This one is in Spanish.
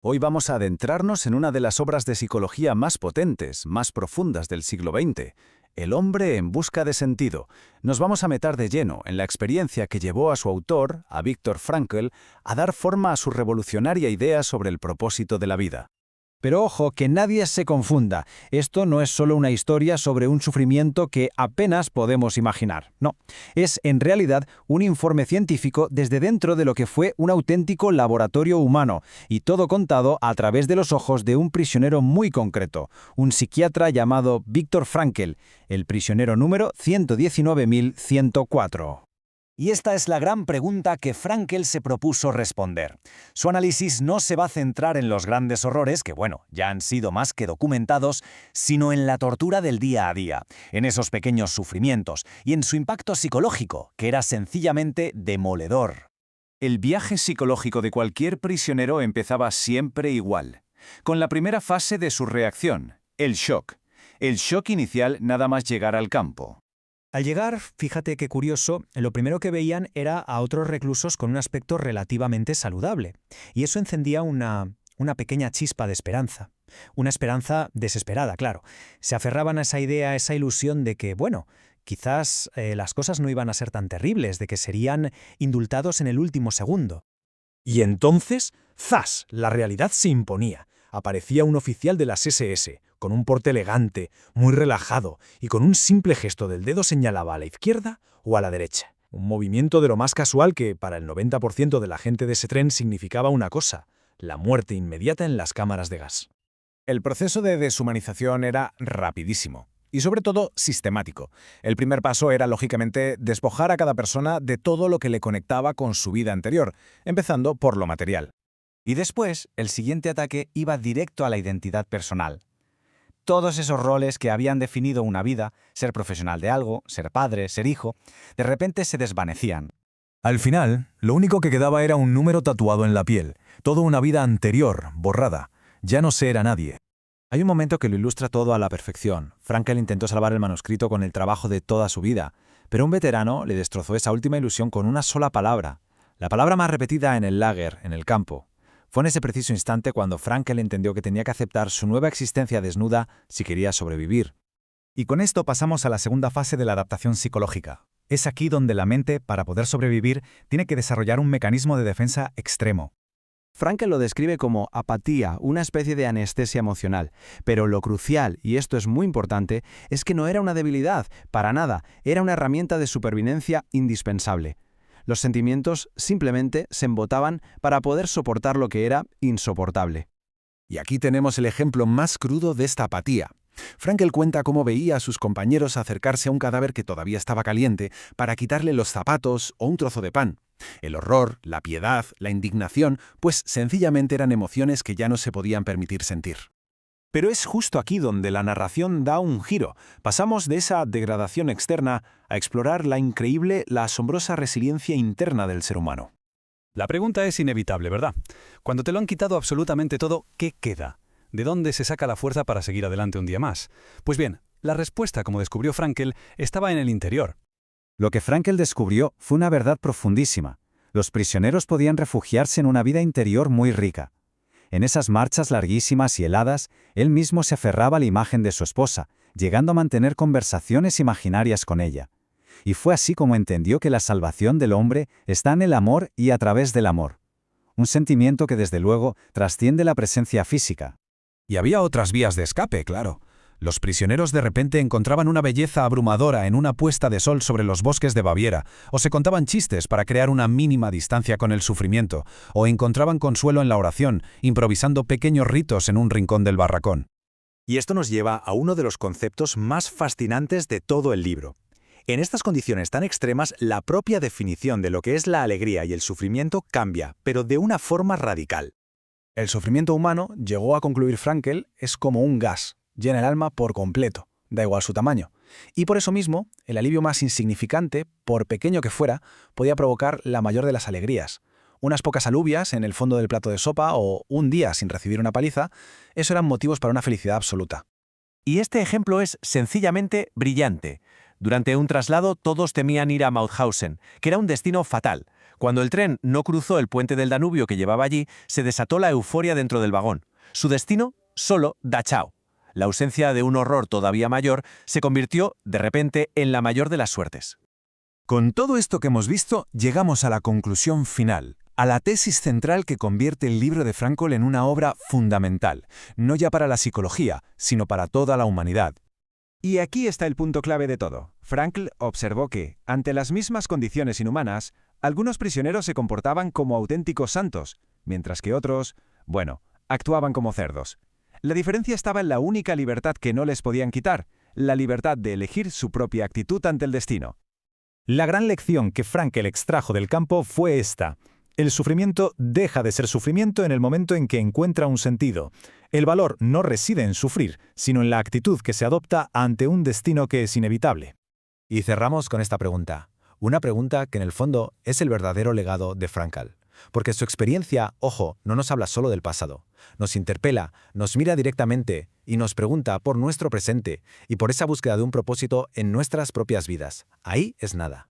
Hoy vamos a adentrarnos en una de las obras de psicología más potentes, más profundas del siglo XX, El hombre en busca de sentido. Nos vamos a meter de lleno en la experiencia que llevó a su autor, a Viktor Frankl, a dar forma a su revolucionaria idea sobre el propósito de la vida. Pero ojo, que nadie se confunda. Esto no es solo una historia sobre un sufrimiento que apenas podemos imaginar. No, es en realidad un informe científico desde dentro de lo que fue un auténtico laboratorio humano, y todo contado a través de los ojos de un prisionero muy concreto, un psiquiatra llamado Viktor Frankl, el prisionero número 119.104. Y esta es la gran pregunta que Frankl se propuso responder. Su análisis no se va a centrar en los grandes horrores, que ya han sido más que documentados, sino en la tortura del día a día, en esos pequeños sufrimientos y en su impacto psicológico, que era sencillamente demoledor. El viaje psicológico de cualquier prisionero empezaba siempre igual, con la primera fase de su reacción, el shock. El shock inicial nada más llegar al campo. Al llegar, fíjate qué curioso, lo primero que veían era a otros reclusos con un aspecto relativamente saludable. Y eso encendía una pequeña chispa de esperanza. Una esperanza desesperada, claro. Se aferraban a esa idea, a esa ilusión de que, quizás las cosas no iban a ser tan terribles, de que serían indultados en el último segundo. Y entonces, ¡zas!, la realidad se imponía. Aparecía un oficial de las SS, con un porte elegante, muy relajado, y con un simple gesto del dedo señalaba a la izquierda o a la derecha. Un movimiento de lo más casual que, para el 90% de la gente de ese tren, significaba una cosa: la muerte inmediata en las cámaras de gas. El proceso de deshumanización era rapidísimo y, sobre todo, sistemático. El primer paso era, lógicamente, despojar a cada persona de todo lo que le conectaba con su vida anterior, empezando por lo material. Y después, el siguiente ataque iba directo a la identidad personal. Todos esos roles que habían definido una vida, ser profesional de algo, ser padre, ser hijo, de repente se desvanecían. Al final, lo único que quedaba era un número tatuado en la piel, toda una vida anterior, borrada. Ya no se era nadie. Hay un momento que lo ilustra todo a la perfección. Frankl intentó salvar el manuscrito con el trabajo de toda su vida, pero un veterano le destrozó esa última ilusión con una sola palabra. La palabra más repetida en el lager, en el campo. Fue en ese preciso instante cuando Frankl entendió que tenía que aceptar su nueva existencia desnuda si quería sobrevivir. Y con esto pasamos a la segunda fase de la adaptación psicológica. Es aquí donde la mente, para poder sobrevivir, tiene que desarrollar un mecanismo de defensa extremo. Frankl lo describe como apatía, una especie de anestesia emocional. Pero lo crucial, y esto es muy importante, es que no era una debilidad, para nada, era una herramienta de supervivencia indispensable. Los sentimientos simplemente se embotaban para poder soportar lo que era insoportable. Y aquí tenemos el ejemplo más crudo de esta apatía. Frankl cuenta cómo veía a sus compañeros acercarse a un cadáver que todavía estaba caliente para quitarle los zapatos o un trozo de pan. El horror, la piedad, la indignación, pues sencillamente eran emociones que ya no se podían permitir sentir. Pero es justo aquí donde la narración da un giro. Pasamos de esa degradación externa a explorar la increíble, la asombrosa resiliencia interna del ser humano. La pregunta es inevitable, ¿verdad? Cuando te lo han quitado absolutamente todo, ¿qué queda? ¿De dónde se saca la fuerza para seguir adelante un día más? Pues bien, la respuesta, como descubrió Frankl, estaba en el interior. Lo que Frankl descubrió fue una verdad profundísima. Los prisioneros podían refugiarse en una vida interior muy rica. En esas marchas larguísimas y heladas, él mismo se aferraba a la imagen de su esposa, llegando a mantener conversaciones imaginarias con ella. Y fue así como entendió que la salvación del hombre está en el amor y a través del amor. Un sentimiento que desde luego trasciende la presencia física. Y había otras vías de escape, claro. Los prisioneros de repente encontraban una belleza abrumadora en una puesta de sol sobre los bosques de Baviera, o se contaban chistes para crear una mínima distancia con el sufrimiento, o encontraban consuelo en la oración, improvisando pequeños ritos en un rincón del barracón. Y esto nos lleva a uno de los conceptos más fascinantes de todo el libro. En estas condiciones tan extremas, la propia definición de lo que es la alegría y el sufrimiento cambia, pero de una forma radical. El sufrimiento humano, llegó a concluir Frankl, es como un gas. Llena el alma por completo, da igual su tamaño. Y por eso mismo, el alivio más insignificante, por pequeño que fuera, podía provocar la mayor de las alegrías. Unas pocas alubias en el fondo del plato de sopa o un día sin recibir una paliza, eso eran motivos para una felicidad absoluta. Y este ejemplo es sencillamente brillante. Durante un traslado todos temían ir a Mauthausen, que era un destino fatal. Cuando el tren no cruzó el puente del Danubio que llevaba allí, se desató la euforia dentro del vagón. Su destino, solo Dachau. La ausencia de un horror todavía mayor se convirtió, de repente, en la mayor de las suertes. Con todo esto que hemos visto, llegamos a la conclusión final, a la tesis central que convierte el libro de Frankl en una obra fundamental, no ya para la psicología, sino para toda la humanidad. Y aquí está el punto clave de todo. Frankl observó que, ante las mismas condiciones inhumanas, algunos prisioneros se comportaban como auténticos santos, mientras que otros, actuaban como cerdos. La diferencia estaba en la única libertad que no les podían quitar, la libertad de elegir su propia actitud ante el destino. La gran lección que Frankl extrajo del campo fue esta. El sufrimiento deja de ser sufrimiento en el momento en que encuentra un sentido. El valor no reside en sufrir, sino en la actitud que se adopta ante un destino que es inevitable. Y cerramos con esta pregunta. Una pregunta que en el fondo es el verdadero legado de Frankl. Porque su experiencia, ojo, no nos habla solo del pasado. Nos interpela, nos mira directamente y nos pregunta por nuestro presente y por esa búsqueda de un propósito en nuestras propias vidas. Ahí es nada.